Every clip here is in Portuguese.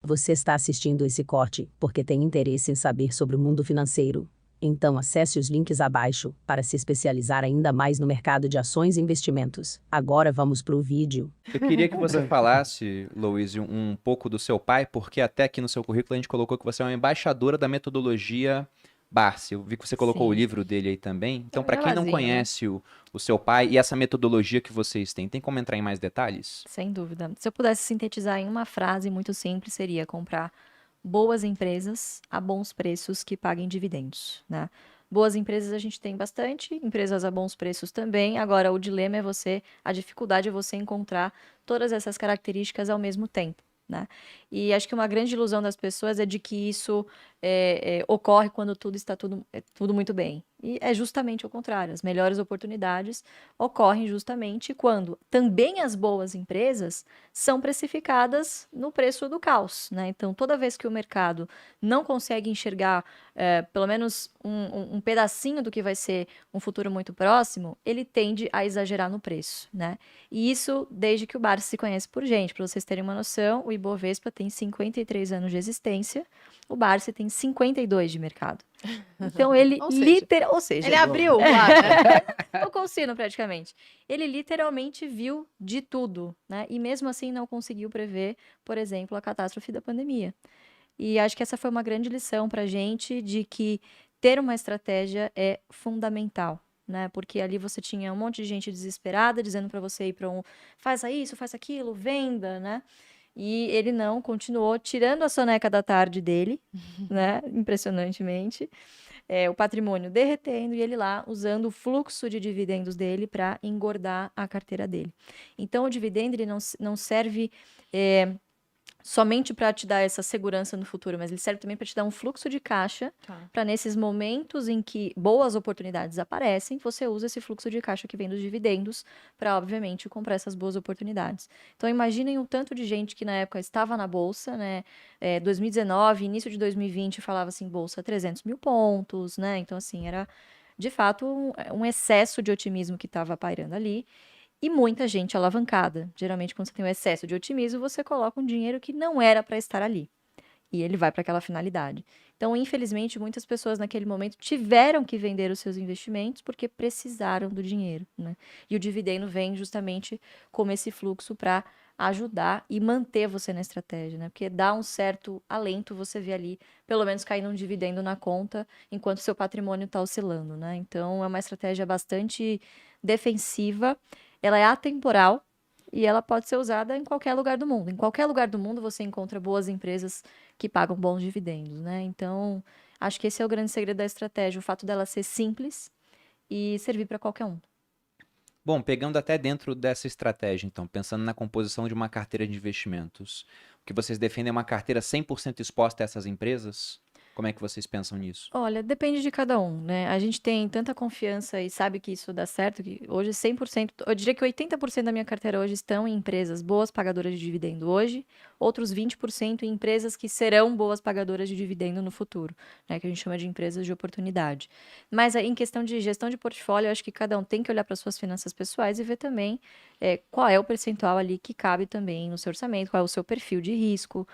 Você está assistindo esse corte porque tem interesse em saber sobre o mundo financeiro. Então acesse os links abaixo para se especializar ainda mais no mercado de ações e investimentos. Agora vamos para o vídeo. Eu queria que você falasse, Louise, um pouco do seu pai, porque até aqui no seu currículo a gente colocou que você é uma embaixadora da metodologia Barsi. Eu vi que você colocou o Sim. livro dele aí também. Então, um para quem não jabazinho, né? conhece o seu pai e essa metodologia que vocês têm, tem como entrar em mais detalhes? Sem dúvida. Se eu pudesse sintetizar em uma frase muito simples, seria comprar boas empresas a bons preços que paguem dividendos, né? Boas empresas a gente tem bastante, empresas a bons preços também. Agora, o dilema é a dificuldade é você encontrar todas essas características ao mesmo tempo, né? E acho que uma grande ilusão das pessoas é de que isso ocorre quando tudo está tudo muito bem. E é justamente o contrário. As melhores oportunidades ocorrem justamente quando também as boas empresas são precificadas no preço do caos, né? Então, toda vez que o mercado não consegue enxergar pelo menos um pedacinho do que vai ser um futuro muito próximo, ele tende a exagerar no preço, né? E isso desde que o Barsi se conhece por gente. Para vocês terem uma noção, o Ibovespa tem 53 anos de existência, o Barsi tem 52 de mercado. Então ele ou seja, Ele abriu, claro, né? tocou o sino praticamente. Ele literalmente viu de tudo, né? E mesmo assim não conseguiu prever, por exemplo, a catástrofe da pandemia. E acho que essa foi uma grande lição para a gente de que ter uma estratégia é fundamental, né? Porque ali você tinha um monte de gente desesperada dizendo para você ir para faça isso, faça aquilo, venda, né? E ele não, continuou tirando a soneca da tarde dele, né? Impressionantemente. O patrimônio derretendo e ele lá usando o fluxo de dividendos dele para engordar a carteira dele. Então, o dividendo ele não serve somente para te dar essa segurança no futuro, mas ele serve também para te dar um fluxo de caixa para nesses momentos em que boas oportunidades aparecem, você usa esse fluxo de caixa que vem dos dividendos para, obviamente, comprar essas boas oportunidades. Então, imaginem o tanto de gente que na época estava na bolsa, né? 2019, início de 2020, falava assim, bolsa 300 mil pontos, né? Então, assim, era de fato um excesso de otimismo que estava pairando ali. E muita gente alavancada. Geralmente, quando você tem um excesso de otimismo, você coloca um dinheiro que não era para estar ali. E ele vai para aquela finalidade. Então, infelizmente, muitas pessoas naquele momento tiveram que vender os seus investimentos porque precisaram do dinheiro, né? E o dividendo vem justamente como esse fluxo para ajudar e manter você na estratégia, né? Porque dá um certo alento você ver ali, pelo menos caindo um dividendo na conta, enquanto seu patrimônio está oscilando, né? Então, é uma estratégia bastante defensiva, ela é atemporal e ela pode ser usada em qualquer lugar do mundo. Em qualquer lugar do mundo você encontra boas empresas que pagam bons dividendos, né? Então, acho que esse é o grande segredo da estratégia, o fato dela ser simples e servir para qualquer um. Bom, pegando até dentro dessa estratégia, então, pensando na composição de uma carteira de investimentos, o que vocês defendem é uma carteira 100% exposta a essas empresas? Como é que vocês pensam nisso? Olha, depende de cada um, né? A gente tem tanta confiança e sabe que isso dá certo, que hoje 100%, eu diria que 80% da minha carteira hoje estão em empresas boas pagadoras de dividendo hoje, outros 20% em empresas que serão boas pagadoras de dividendo no futuro, né? Que a gente chama de empresas de oportunidade. Mas aí, em questão de gestão de portfólio, eu acho que cada um tem que olhar para suas finanças pessoais e ver também qual é o percentual ali que cabe também no seu orçamento, qual é o seu perfil de risco.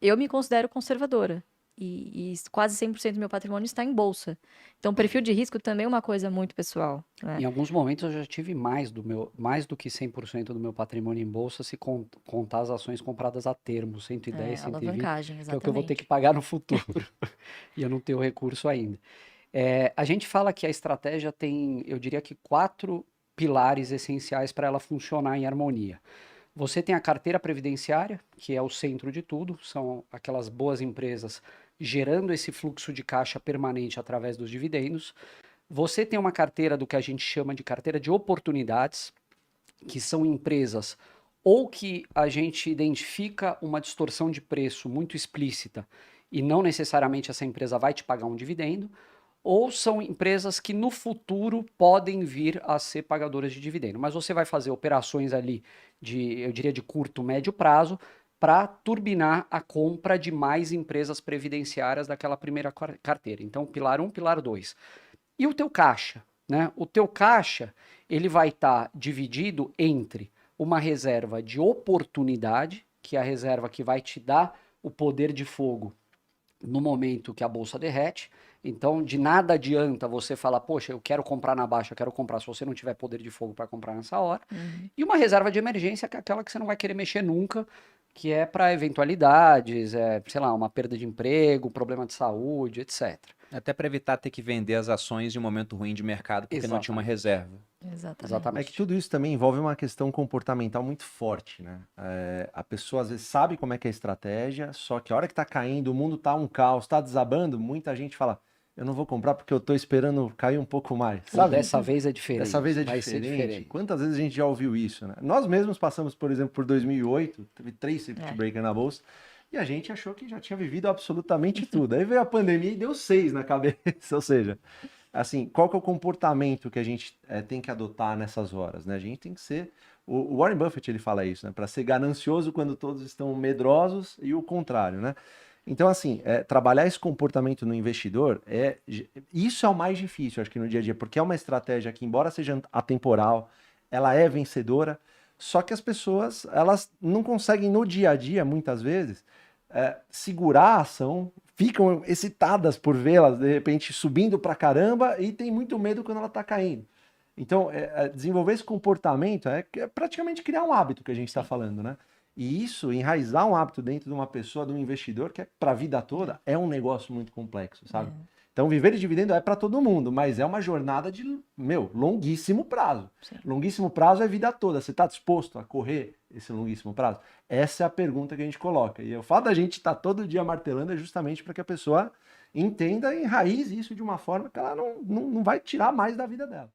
Eu me considero conservadora. E quase 100% do meu patrimônio está em bolsa. Então, perfil de risco também é uma coisa muito pessoal, né? Em alguns momentos eu já tive mais do que 100% do meu patrimônio em bolsa se contar as ações compradas a termo, 110, 120, Alavancagem, que é o que eu vou ter que exatamente. pagar no futuro. E eu não tenho recurso ainda. A gente fala que a estratégia tem, eu diria que 4 pilares essenciais para ela funcionar em harmonia. Você tem a carteira previdenciária, que é o centro de tudo, são aquelas boas empresas gerando esse fluxo de caixa permanente através dos dividendos. Você tem uma carteira do que a gente chama de carteira de oportunidades, que são empresas ou que a gente identifica uma distorção de preço muito explícita e não necessariamente essa empresa vai te pagar um dividendo, ou são empresas que no futuro podem vir a ser pagadoras de dividendo. Mas você vai fazer operações ali eu diria, de curto, médio prazo, para turbinar a compra de mais empresas previdenciárias daquela primeira carteira. Então, pilar 1, pilar 2. E o teu caixa, né? O teu caixa, ele vai estar dividido entre uma reserva de oportunidade, que é a reserva que vai te dar o poder de fogo no momento que a bolsa derrete. Então, de nada adianta você falar, poxa, eu quero comprar na baixa, eu quero comprar, se você não tiver poder de fogo para comprar nessa hora. E uma reserva de emergência, que é aquela que você não vai querer mexer nunca, que é para eventualidades, sei lá, uma perda de emprego, problema de saúde, etc. Até para evitar ter que vender as ações em um momento ruim de mercado, porque não tinha uma reserva. Exatamente. É que tudo isso também envolve uma questão comportamental muito forte, né? A pessoa às vezes sabe como é que é a estratégia, só que a hora que tá caindo, o mundo tá um caos, tá desabando, muita gente fala, eu não vou comprar porque eu tô esperando cair um pouco mais, sabe? Dessa vez é diferente. Dessa vez é vai ser diferente. Quantas vezes a gente já ouviu isso, né? Nós mesmos passamos, por exemplo, por 2008, teve 3 circuit breaker na bolsa, e a gente achou que já tinha vivido absolutamente tudo. Aí veio a pandemia e deu 6 na cabeça, ou seja, assim, qual que é o comportamento que a gente tem que adotar nessas horas, né? A gente tem que ser... O Warren Buffett, ele fala isso, né? Para ser ganancioso quando todos estão medrosos e o contrário, né? Então, assim, trabalhar esse comportamento no investidor, isso é o mais difícil, acho que no dia a dia, porque é uma estratégia que, embora seja atemporal, ela é vencedora, só que as pessoas, elas não conseguem no dia a dia, muitas vezes, segurar a ação, ficam excitadas por vê-las, de repente, subindo pra caramba e tem muito medo quando ela tá caindo. Então, desenvolver esse comportamento é praticamente criar um hábito que a gente está falando, né? E isso, enraizar um hábito dentro de uma pessoa, de um investidor, que é para a vida toda, é um negócio muito complexo, sabe? Então, viver de dividendo é para todo mundo, mas é uma jornada de, longuíssimo prazo. Sim. Longuíssimo prazo é a vida toda. Você está disposto a correr esse longuíssimo prazo? Essa é a pergunta que a gente coloca. E o fato da gente estar todo dia martelando é justamente para que a pessoa entenda e enraize isso de uma forma que ela não vai tirar mais da vida dela.